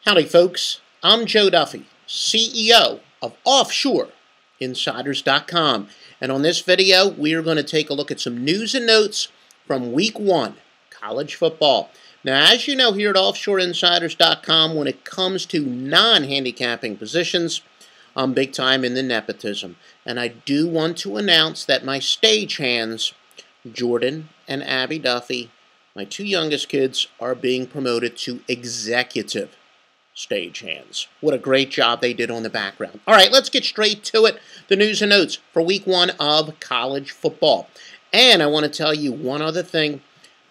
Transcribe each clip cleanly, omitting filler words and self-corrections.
Howdy folks, I'm Joe Duffy, CEO of OffshoreInsiders.com, and on this video we are going to take a look at some news and notes from Week 1, college football. Now as you know here at OffshoreInsiders.com, when it comes to non-handicapping positions, I'm big time in the nepotism, and I do want to announce that my stagehands, Jordan and Abby Duffy, my two youngest kids, are being promoted to executive stagehands. What a great job they did on the background. All right, let's get straight to it. The news and notes for Week 1 of college football. And I want to tell you one other thing.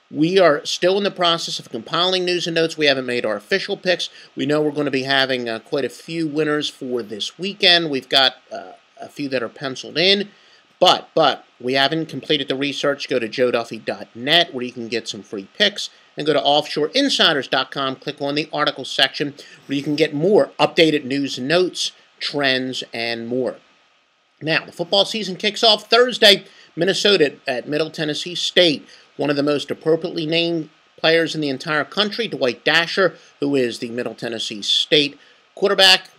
We are still in the process of compiling news and notes. We haven't made our official picks. We know we're going to be having quite a few winners for this weekend. We've got a few that are penciled in. But we haven't completed the research. Go to joeduffy.net where you can get some free picks. And go to offshoreinsiders.com, click on the article section where you can get more updated news and notes, trends, and more. Now, the football season kicks off Thursday. Minnesota at Middle Tennessee State. One of the most appropriately named players in the entire country, Dwight Dasher, who is the Middle Tennessee State quarterback,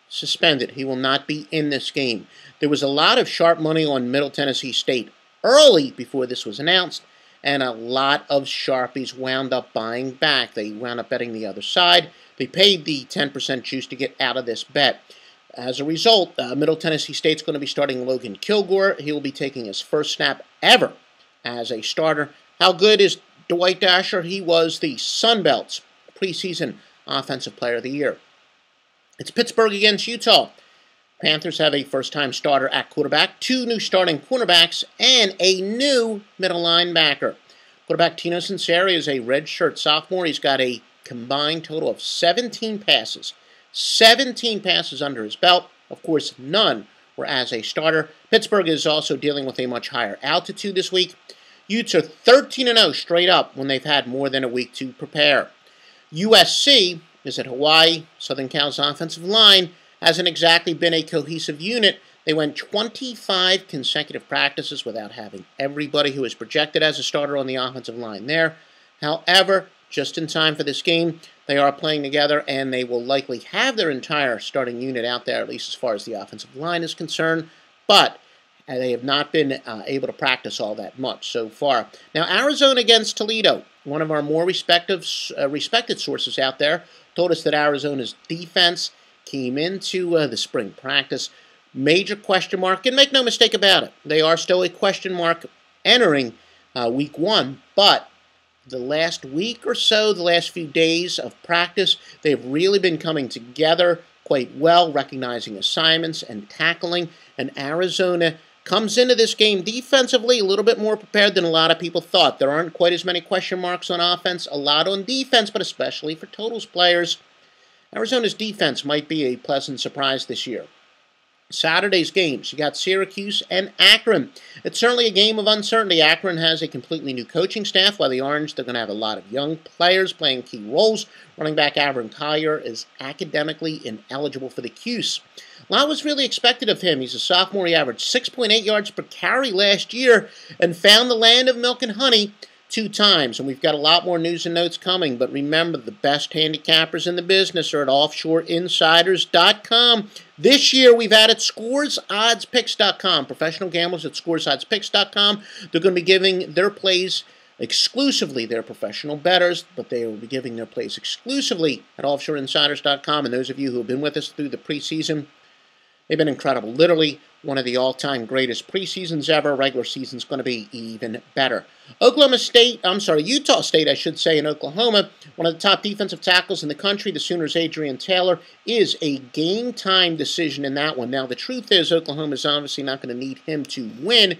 suspended. He will not be in this game. There was a lot of sharp money on Middle Tennessee State early before this was announced, and a lot of Sharpies wound up buying back. They wound up betting the other side. They paid the 10% juice to get out of this bet. As a result, Middle Tennessee State's going to be starting Logan Kilgore. He will be taking his first snap ever as a starter. How good is Dwight Dasher? He was the Sun Belt's preseason Offensive Player of the Year. It's Pittsburgh against Utah. Panthers have a first-time starter at quarterback, two new starting cornerbacks, and a new middle linebacker. Quarterback Tino Sinceri is a redshirt sophomore. He's got a combined total of 17 passes. 17 passes under his belt. Of course, none were as a starter. Pittsburgh is also dealing with a much higher altitude this week. Utes are 13-0 straight up when they've had more than a week to prepare. USC is at Hawaii. Southern Cal's offensive line hasn't exactly been a cohesive unit. They went 25 consecutive practices without having everybody who is projected as a starter on the offensive line there. However, just in time for this game, they are playing together, and they will likely have their entire starting unit out there, at least as far as the offensive line is concerned. But they have not been able to practice all that much so far. Now, Arizona against Toledo. One of our more respected sources out there told us that Arizona's defense came into the spring practice. Major question mark, and make no mistake about it, they are still a question mark entering Week 1, but the last week or so, the last few days of practice, they've really been coming together quite well, recognizing assignments and tackling, and Arizona comes into this game defensively a little bit more prepared than a lot of people thought. There aren't quite as many question marks on offense, a lot on defense, but especially for totals players. Arizona's defense might be a pleasant surprise this year. Saturday's games, you got Syracuse and Akron. It's certainly a game of uncertainty. Akron has a completely new coaching staff, while the Orange, they're going to have a lot of young players playing key roles. Running back Avron Collier is academically ineligible for the Cuse. A lot was really expected of him. He's a sophomore. He averaged 6.8 yards per carry last year and found the land of milk and honey 2 times, and we've got a lot more news and notes coming, but remember, the best handicappers in the business are at offshoreinsiders.com. This year, we've added scoresoddspicks.com. Professional gamblers at scoresoddspicks.com. They're going to be giving their plays exclusively. They're professional bettors, but they will be giving their plays exclusively at offshoreinsiders.com, and those of you who have been with us through the preseason, they've been incredible. Literally one of the all-time greatest preseasons ever. Regular season's going to be even better. Utah State, I should say, in Oklahoma, one of the top defensive tackles in the country, the Sooners' Adrian Taylor, is a game-time decision in that one. Now, the truth is Oklahoma's obviously not going to need him to win,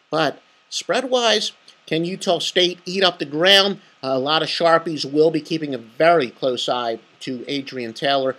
but spread-wise, can Utah State eat up the ground? A lot of Sharpies will be keeping a very close eye to Adrian Taylor.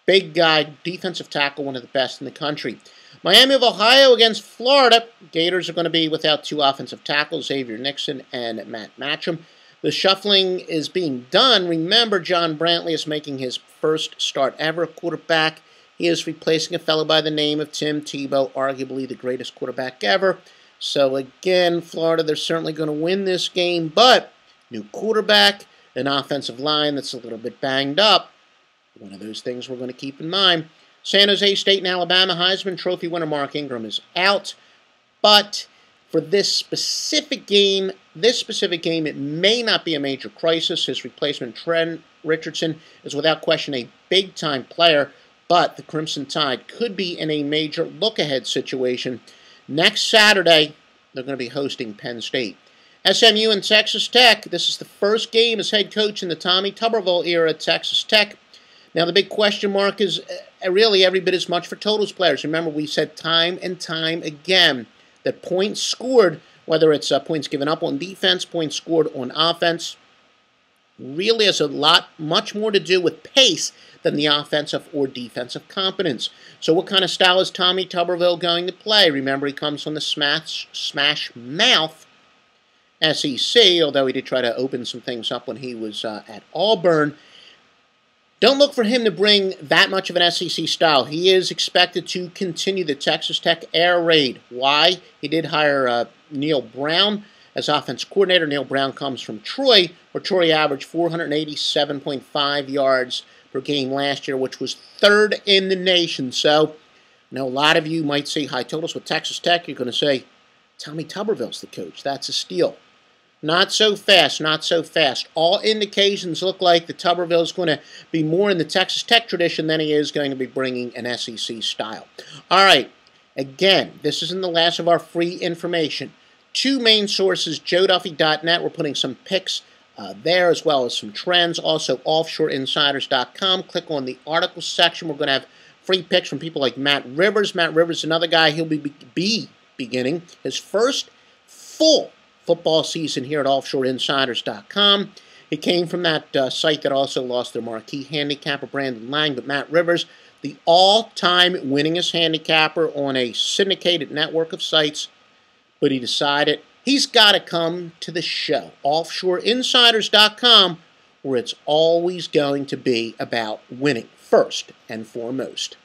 Big guy, defensive tackle, one of the best in the country. Miami of Ohio against Florida. Gators are going to be without 2 offensive tackles, Xavier Nixon and Matt Matcham. The shuffling is being done. Remember, John Brantley is making his first start ever quarterback. He is replacing a fellow by the name of Tim Tebow, arguably the greatest quarterback ever. So again, Florida, they're certainly going to win this game, but new quarterback, an offensive line that's a little bit banged up. one of those things we're going to keep in mind. San Jose State and Alabama Heisman Trophy winner Mark Ingram is out. But for this specific game, it may not be a major crisis. His replacement, Trent Richardson, is without question a big-time player, but the Crimson Tide could be in a major look-ahead situation. Next Saturday, they're going to be hosting Penn State. SMU and Texas Tech, this is the first game as head coach in the Tommy Tuberville era at Texas Tech. Now, the big question mark is really every bit as much for totals players. Remember, we said time and time again that points scored, whether it's points given up on defense, points scored on offense, really has much more to do with pace than the offensive or defensive competence. So what kind of style is Tommy Tuberville going to play? Remember, he comes from the smash mouth SEC, although he did try to open some things up when he was at Auburn. Don't look for him to bring that much of an SEC style. He is expected to continue the Texas Tech air raid. Why? He did hire Neil Brown as offense coordinator. Neil Brown comes from Troy, where Troy averaged 487.5 yards per game last year, which was third in the nation. So, a lot of you might see high totals with Texas Tech. You're going to say, Tommy Tuberville's the coach. That's a steal. Not so fast, not so fast. All indications look like the Tuberville is going to be more in the Texas Tech tradition than he is going to be bringing an SEC style. All right, again, this isn't the last of our free information. Two main sources, joeduffy.net. We're putting some picks there as well as some trends. Also, offshoreinsiders.com. Click on the article section. We're going to have free picks from people like Matt Rivers. Matt Rivers, another guy, he'll be beginning his first full football season here at offshoreinsiders.com. He came from that site that also lost their marquee handicapper, Brandon Lang, but Matt Rivers, the all-time winningest handicapper on a syndicated network of sites, but he decided he's got to come to the show, offshoreinsiders.com, where it's always going to be about winning first and foremost.